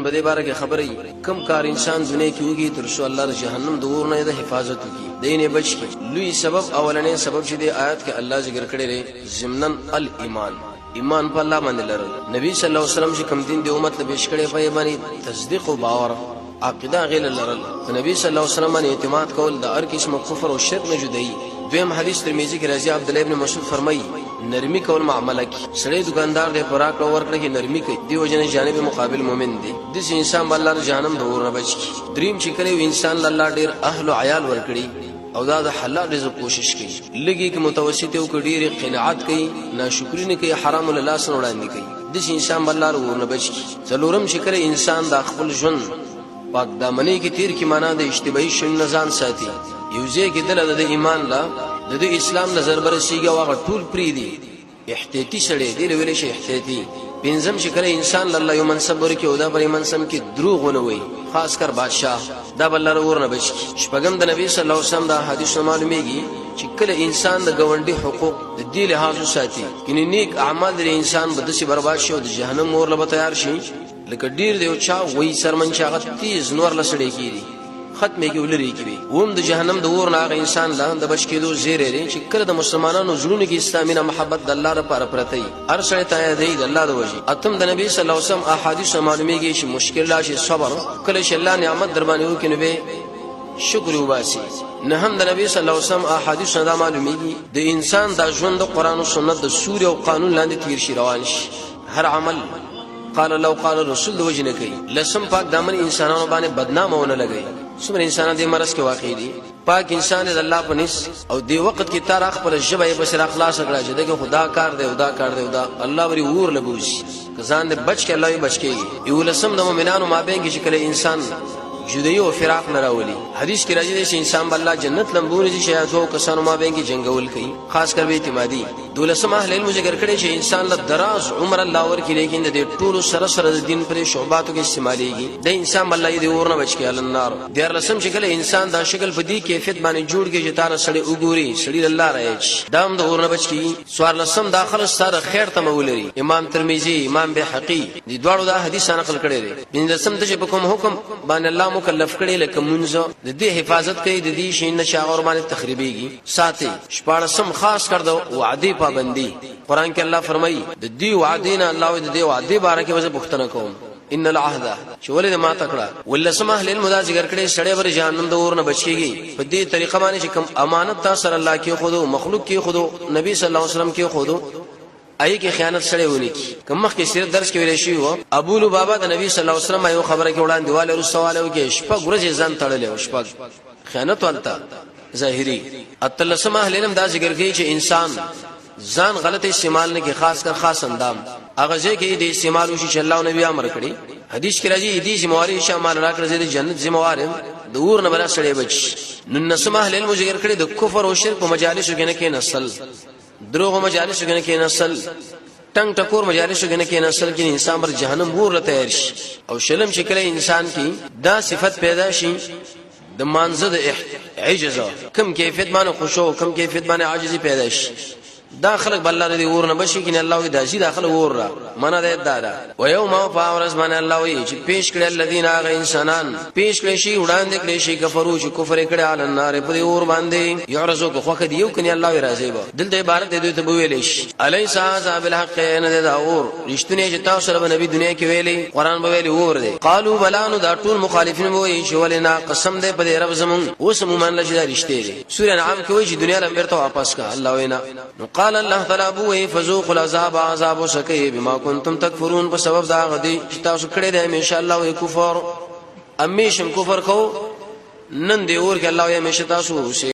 نن بده باره کې خبرې کم کار انسان دنیا کې وږي تر څو الله د جهنم د اور نه د حفاظت وکړي دینه بچ کی لوی سبب اولنې سبب چې د آیات کې الله ذکر کړی دی ضمنن الایمان ایمان په الله باندې لرل نبی صلی الله علیه وسلم چې کوم دین دی امت له پیش کړي په باندې تصدیق او باور عقیده غیر لرل نبی صلی الله علیه وسلم باندې اعتماد کول د هر قسم کفر او شرک نه جدایي دویم حدیث ترمذی کې راځي عبد الله ابن مسعود فرمایي نرمی کول معاملہ کی سړی دکاندار دې خوراک او ورکړي کې نرمی کوي دی وجنه جانب مقابل مؤمن دی د انسان الله د جهنم د اور نه بچ کی دریم چې کله انسان الله ډیر اهل او عیال ورکړي او دا د حلال رزق کوشش کوي لګي کې متوسط او ډیر قناعت کوي ناشکری نه کوي حرام الله سره وړاندې کوي د انسان الله اور نه بچ کی څلورم چې کله انسان د خپل ژوند پاک دامنې کې تیر کی معنا د اشتباهي شن نزان ساتي یوځه کې دل د ایمان لا د اسلام نظر برسیږي واغ ټول پری دی احتیاطي سړی دی ویل شي احتیاطي پنځم چې کله انسان الله یو منصب ورکي او دا پر منصب کې دروغ ونه وي خاص کر بادشاہ دا بل اور نه بچ شپږم د نبی صلی الله علیه وسلم دا حدیث معلومیږي چې کله انسان د ګوندی حقوق د دې لحاظ ساتي کینه نیک اعمال د انسان بدسي برباد شي او د جهنم اور له تیار شي لکه ډیر دی او چا وای سرمن چاغت تیز نور لسړی کیږي ختمه کې ولري کی ووم د جهنم د اور نه انسان لا د بچ کېدو زیره لري چې کله د مسلمانانو زړونو کې اسلامي محبت د الله لپاره پرته هر شي ته دی د الله د وجه اتم د نبی صلی الله علیه وسلم احادیث معلومیږي چې مشکل راشي صبر کله چې الله نعمت در باندې وکړي نو شکر وباسي نه هم د نبی صلی الله علیه وسلم احادیث دا معلومیږي د انسان د ژوند د قران او سنت د سوري او قانون لاندې تیر شي روان شي هر عمل قال الله قال رسول د وجه نه کوي لسم پاک دامن انسانانو باندې بدنامونه لګي څومره انسانان د مرز کې واقع دي پاک انسان د الله په نس او دی وخت کې تاریخ پر جبه په سر اخلاص کړه چې دغه خدا کار دی او دا کار دی او دا الله وری ور لګوي کزان دې بچ کې الله یې بچ کې یو لسم د مؤمنانو مابین کې چې کله انسان جدایی او فراق نه راولي حدیث کې راځي چې انسان الله جنت لمبونی دي چې دوه کسانو مابین کې جنگول کوي خاص کر به اعتمادي دولسم اهل علم ذکر کړي چې انسان له دراز عمر الله ورکړي لیکن د ټولو سره سره د دین پر شعباتو کې استعماليږي د انسان الله دې ورنه بچ کې النار دیر لسم چې کله انسان دا شکل په دې کیفیت باندې جوړ کې چې تار سړی وګوري سړی الله راځي دام د ورنه بچ کې سوار لسم داخله سره خیر ته مولري امام ترمذی امام بهقي دې دواړو دا حدیث نقل کړي دي بن لسم ته په کوم حکم باندې الله مکلف کړي لکه منځ د دې حفاظت کوي د دې شین نشاور باندې تخریبيږي ساتي شپارسم خاص کړ دو وعده پابندي قران کې الله فرمایي د دې وعدینه الله د دې وعده باره کې وځه پښتنه کوم ان العهد چې ولې ما تکړه ولسمه اهل المدا ذکر کړي سړی ور جهنم د اور نه بچيږي په دې طریقه باندې چې کوم امانت تاسو الله کې خودو مخلوق کې خودو نبی صلی الله علیه وسلم کې خودو اي کې خیانت سره ونی کی کوم مخ کې سیر درس کې ویل شي وو ابو لبابا د نبی صلی الله علیه وسلم یو خبره کې وړاندې والے رسواله وکي شپه ګورځ ځان تړلې شپه خیانت ولتا ظاهري اتلسمه اهل علم دا ذکر کوي چې انسان ځان غلط استعمال نه کې خاص کر خاص اندام هغه ځکه دې استعمال وشي چې الله نبی امر کړی حدیث کې راځي دې ذمہواری شامل راکړي د جنت ذمہوار د اور نه بلا سړی بچ نن نسمه اهل علم ذکر کړي د کفر او شرک په مجالسو کې نه کې نسل دروغ مجالسو کې نه کې نسل ټنګ ټکور مجالسو کې نه کې نسل کې انسان پر جهنم ور تیار شي او شلم شکل انسان کې دا صفت پیدا شي د مانزه د عجز کم کیفیت باندې خشوع کم کیفیت باندې عاجزي پیدا شي دا خلق بل الله دې ور نه بشي کینه الله دې داسي داخله ور را معنا دې دارا و یوم فاورز باندې الله وی چې پیش کړي الذين اغه انسانان پیش کړي شي وړاندې کړي شي کفرو چې کفر کړي ال النار په اور باندې یعرزو کو خو دیو کني الله راځي به دلته عبارت دې ته ویلې شي الیس ذا بالحق ان دا اور رښتونه چې تاسو سره نبی دنیا کې ویلي قران به ویلي ور دي قالو بلانو دا ټول مخالفین وایي چې ولنا قسم دې په دې رب زمون اوس مومن لږه رښتې دي سورہ انعام کې وایي چې دنیا لمبر ته واپس کا الله وینا قال الله تعالی ابو فذوقوا العذاب عذاب شقي بما كنتم تكفرون په سبب دا غدي چې تاسو کړه دې ان شاء الله وي کفر امیشم کفر کو نن دی اور کې الله یې مشه تاسو